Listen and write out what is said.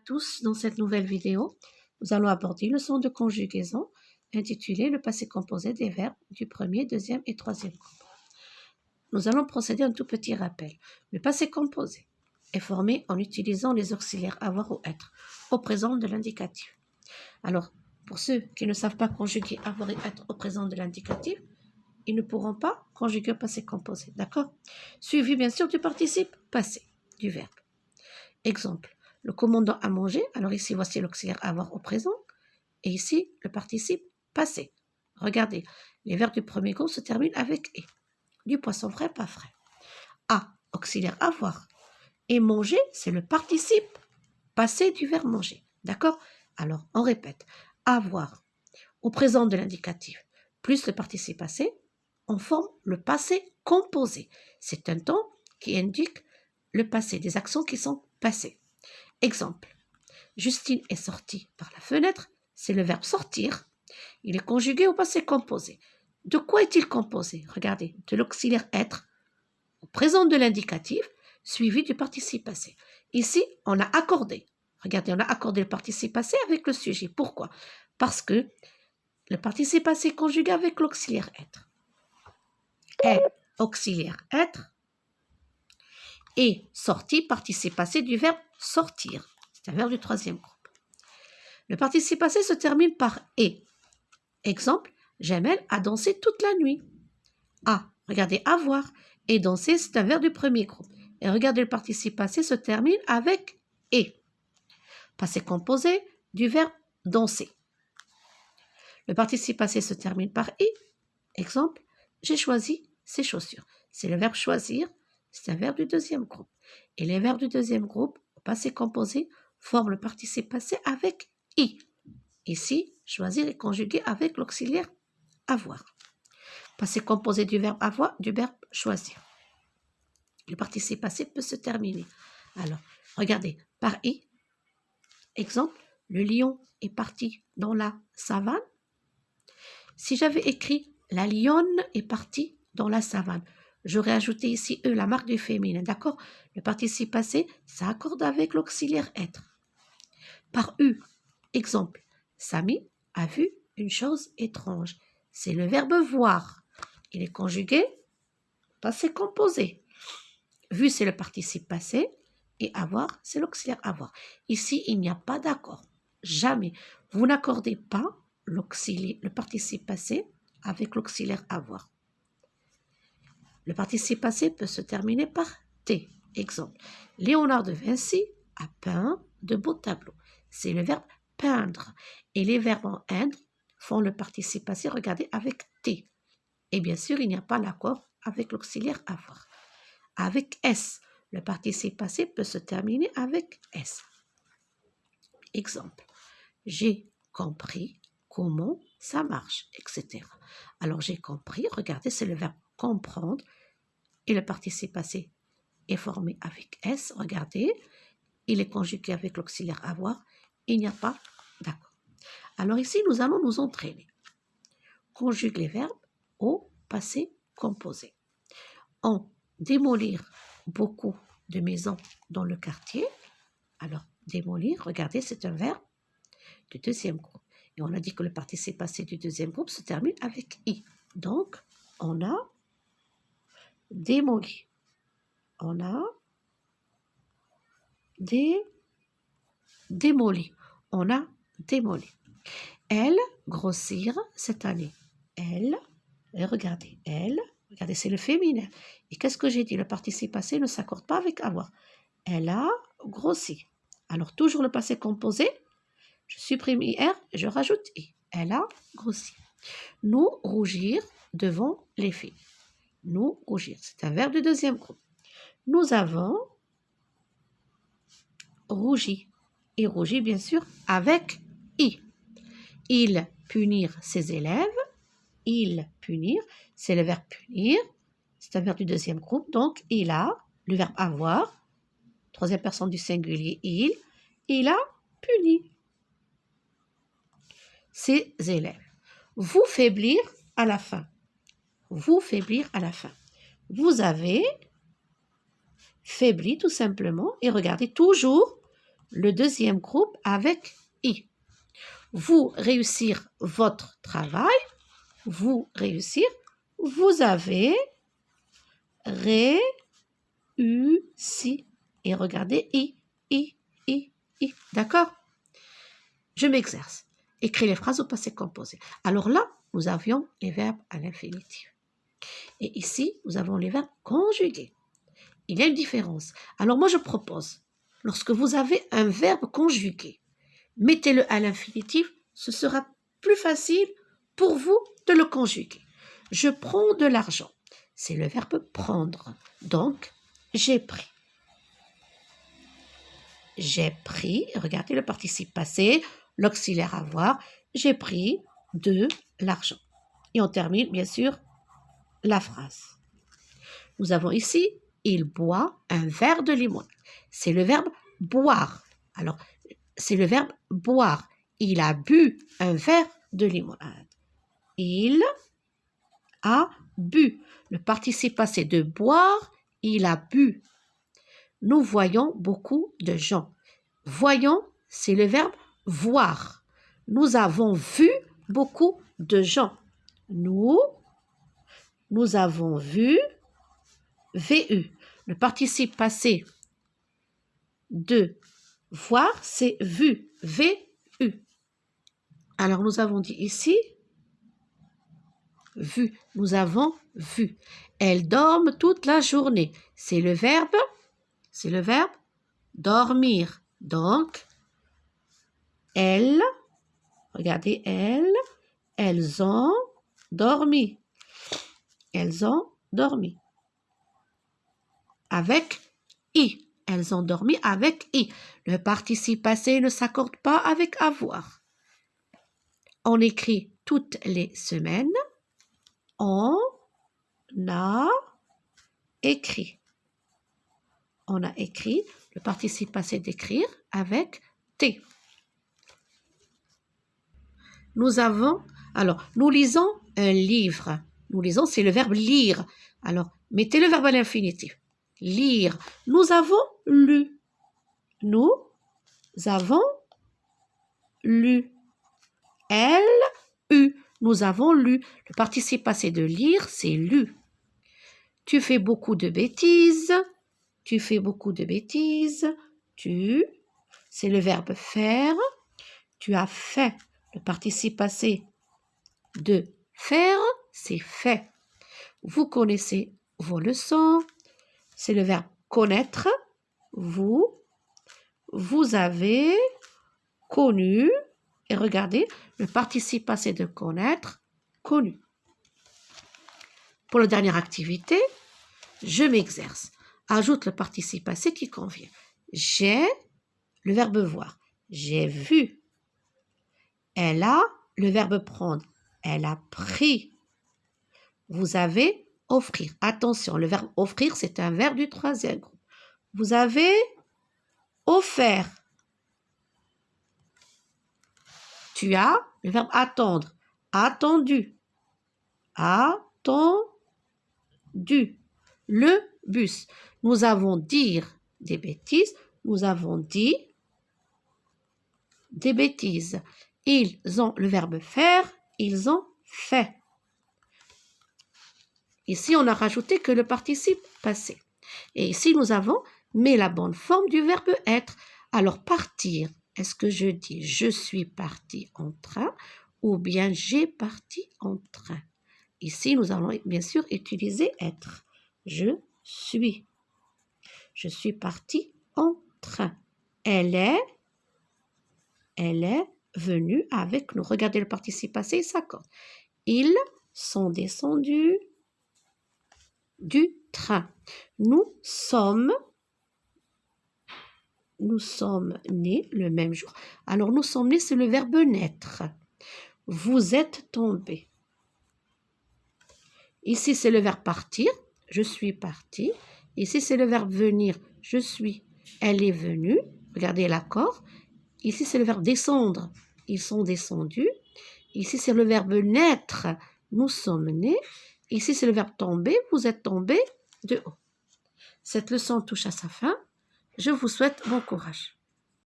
tous, dans cette nouvelle vidéo, nous allons aborder une leçon de conjugaison intitulée le passé composé des verbes du premier, deuxième et troisième groupe. Nous allons procéder à un tout petit rappel. Le passé composé est formé en utilisant les auxiliaires avoir ou être au présent de l'indicatif. Alors, pour ceux qui ne savent pas conjuguer avoir et être au présent de l'indicatif, ils ne pourront pas conjuguer au passé composé, d'accord? Suivi bien sûr du participe passé du verbe. Exemple, le commandant a mangé, alors ici voici l'auxiliaire avoir au présent, et ici le participe passé. Regardez, les verbes du premier groupe se terminent avec « et ». Du poisson frais, pas frais. A, auxiliaire avoir. Et manger, c'est le participe passé du verbe manger. D'accord? Alors, on répète. Avoir, au présent de l'indicatif, plus le participe passé, on forme le passé composé. C'est un temps qui indique le passé, des actions qui sont passées. Exemple, Justine est sortie par la fenêtre, c'est le verbe sortir. Il est conjugué au passé composé. De quoi est-il composé? Regardez, de l'auxiliaire être, au présent de l'indicatif, suivi du participe passé. Ici, on a accordé. Regardez, on a accordé le participe passé avec le sujet. Pourquoi? Parce que le participe passé est conjugué avec l'auxiliaire être. Est auxiliaire être et sorti, participe passé du verbe sortir. C'est un verbe du troisième groupe. Le participe passé se termine par « et ». Exemple, Jamel a dansé toute la nuit. A, regardez, avoir. Et danser, c'est un verbe du premier groupe. Et regardez, le participe passé se termine avec « et ». Passé composé du verbe danser. Le participe passé se termine par « i ». Exemple, j'ai choisi ces chaussures. C'est le verbe choisir, c'est un verbe du deuxième groupe. Et les verbes du deuxième groupe, au passé composé, forment le participe passé avec « i ». Ici, choisir est conjugué avec l'auxiliaire avoir. Passé composé du verbe avoir, du verbe choisir. Le participe passé peut se terminer. Alors, regardez, par « i ». Exemple, le lion est parti dans la savane. Si j'avais écrit la lionne est partie dans la savane, j'aurais ajouté ici « e », la marque du féminin, d'accord? Le participe passé s'accorde avec l'auxiliaire être. Par « u », exemple, Samy a vu une chose étrange. C'est le verbe voir. Il est conjugué, passé composé. Vu, c'est le participe passé et avoir, c'est l'auxiliaire avoir. Ici, il n'y a pas d'accord. Jamais. Vous n'accordez pas le participe passé avec l'auxiliaire avoir. Le participe passé peut se terminer par T. Exemple, Léonard de Vinci a peint de beaux tableaux. C'est le verbe peindre. Et les verbes en inde font le participe passé, regardez, avec T. Et bien sûr, il n'y a pas l'accord avec l'auxiliaire avoir. Avec S, le participe passé peut se terminer avec S. Exemple, j'ai compris comment ça marche, etc. Alors, j'ai compris, regardez, c'est le verbe comprendre et le participe passé est formé avec S, regardez, il est conjugué avec l'auxiliaire avoir, il n'y a pas d'accord. Alors ici, nous allons nous entraîner. Conjugue les verbes au passé composé. On démolir beaucoup de maisons dans le quartier. Alors, démolir, regardez, c'est un verbe du deuxième groupe. Et on a dit que le participe passé du deuxième groupe se termine avec « i ». Donc, on a démoli. On a démoli. On a démoli. Elle, grossir cette année. Elle, et regardez, c'est le féminin. Et qu'est-ce que j'ai dit? Le participe passé ne s'accorde pas avec avoir. Elle a grossi. Alors, toujours le passé composé, je supprime IR, je rajoute I. Elle a grossi. Nous, rougir devant les filles. Nous, rougir. C'est un verbe du deuxième groupe. Nous avons rougi. Et rougi, bien sûr, avec I. Il punir ses élèves. Il punir, c'est le verbe punir. C'est un verbe du deuxième groupe. Donc, il a, le verbe avoir, troisième personne du singulier, il a puni ses élèves. Vous faiblir à la fin. Vous faiblir à la fin. Vous avez faibli tout simplement. Et regardez, toujours le deuxième groupe avec I. Vous réussir votre travail. Vous réussir. Vous avez réussi. Et regardez I. D'accord? Je m'exerce. Écris les phrases au passé composé. Alors là, nous avions les verbes à l'infinitif. Et ici, nous avons les verbes conjugués. Il y a une différence. Alors moi, je propose, lorsque vous avez un verbe conjugué, mettez-le à l'infinitif, ce sera plus facile pour vous de le conjuguer. Je prends de l'argent. C'est le verbe prendre. Donc, j'ai pris. J'ai pris, regardez le participe passé, l'auxiliaire avoir, j'ai pris de l'argent. Et on termine, bien sûr, la phrase. Nous avons ici, il boit un verre de limonade. C'est le verbe boire. Alors, c'est le verbe boire. Il a bu un verre de limonade. Il a bu. Le participe passé de boire, il a bu. Nous voyons beaucoup de gens. Voyons, c'est le verbe voir. Nous avons vu beaucoup de gens. Nous avons vu, VU. Le participe passé de voir, c'est vu, VU. Alors, nous avons dit ici, vu. Nous avons vu. Elles dorment toute la journée. C'est le verbe dormir. Donc, elles, regardez, elles ont dormi. Elles ont dormi. Avec I. Elles ont dormi avec I. Le participe passé ne s'accorde pas avec avoir. On écrit toutes les semaines. On a écrit. On a écrit, le participe passé d'écrire avec T. Nous lisons un livre. Nous lisons, c'est le verbe lire. Alors, mettez le verbe à l'infinitif. Lire. Nous avons lu. Nous avons lu. L-U. Nous avons lu. Le participe passé de lire, c'est lu. Tu fais beaucoup de bêtises. Tu fais beaucoup de bêtises. Tu, c'est le verbe faire. Tu as fait. Le participe passé de faire, c'est fait. Vous connaissez vos leçons. C'est le verbe connaître. Vous avez connu. Et regardez, le participe passé de connaître, connu. Pour la dernière activité, je m'exerce. Ajoute le participe passé qui convient. J'ai, le verbe voir. J'ai vu. Elle a, le verbe prendre. Elle a pris. Vous avez offrir. Attention, le verbe offrir, c'est un verbe du troisième groupe. Vous avez offert. Tu as, le verbe attendre. Attendu. Attendu. Le bus. Nous avons dire des bêtises. Nous avons dit des bêtises. Ils ont le verbe faire. Ils ont fait. Ici, on a rajouté que le participe passé. Et ici, nous avons mais la bonne forme du verbe être. Alors, partir. Est-ce que je dis je suis parti en train ou bien j'ai parti en train? Ici, nous allons bien sûr utiliser être. Je suis. Je suis parti en train. Elle est venue avec nous. Regardez le participe passé, il s'accorde. Ils sont descendus du train. Nous sommes nés le même jour. Alors, nous sommes nés, c'est le verbe naître. Vous êtes tombés. Ici, c'est le verbe partir. Je suis parti. Ici, c'est le verbe venir. Je suis. Elle est venue. Regardez l'accord. Ici, c'est le verbe descendre. Ils sont descendus. Ici, c'est le verbe naître. Nous sommes nés. Ici, c'est le verbe tomber. Vous êtes tombés de haut. Cette leçon touche à sa fin. Je vous souhaite bon courage.